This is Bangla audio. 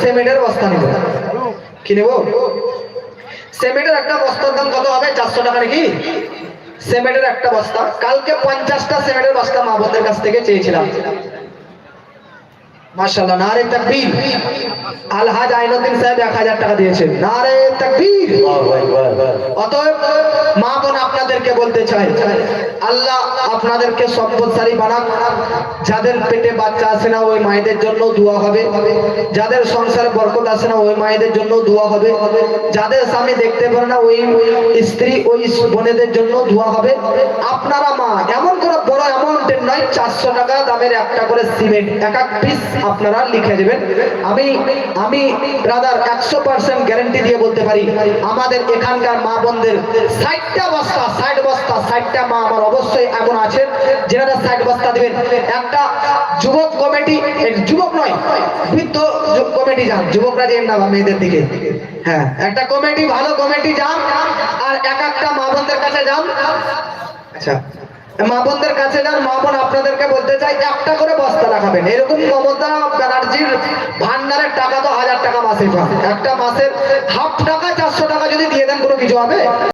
সিমেন্টের বস্তা নেব। কি নেব? সিমেন্টের একটা বস্তার দাম কত হবে? 400 টাকা নাকি? সিমেন্টের একটা বস্তা। কালকে 50টা সিমেন্টের বস্তা মা বোনদের কাছ থেকে চেয়েছিলাম। মাশাআল্লাহ, নারে তাকবীর। আলহাজ আইনুদ্দিন সাহেব 1000 টাকা দিয়েছেন। নারে তাকবীর। অতএব মা বোন আপনাদেরকে বলতে চাই, আল্লাহ আপনাদেরকে সম্পদশালী বানাক। যাদের পেটে বাচ্চা আসে না ওই মায়েদের জন্য দোয়া হবে, যাদের সংসারে বরকত আসে না ওই মায়েদের জন্য দোয়া হবে, যাদের স্বামী দেখতে পারে না ওই স্ত্রী ওই বোনেদের জন্য দোয়া হবে। আপনারা মা এমন করে বড় অ্যামাউন্টের নয়, 400 টাকা দামের একটা করে সিমেন্ট এক এক পিস আপনারা লিখে দেবেন। আমি ব্রাদার 100% গ্যারান্টি দিয়ে বলতে পারি, আমাদের এখানকার মা বোনদের 60টা বস্তা 60টা মা আমার অবশ্যই এখন আছেন যারা 60 বস্তা দিবেন। একটা যুবক কমিটি, যুবক নয় বৃদ্ধ কমিটি যান, যুবকরা যেন না মেয়েদের দিকে, হ্যাঁ একটা কমিটি, ভালো কমিটি যান আর এক একটা মা বোনদের কাছে যান। আচ্ছা, মা বোনদের কাছে যান। মা বোন আপনাদেরকে বলতে চাই, একটা করে বস্তা রাখাবেন। এরকম মমতা ব্যানার্জির ভান্ডারের টাকা তো 1000 টাকা মাসে পান, একটা মাসের হাফ টাকা 400 টাকা যদি দিয়ে দেন কোনো কিছু হবে?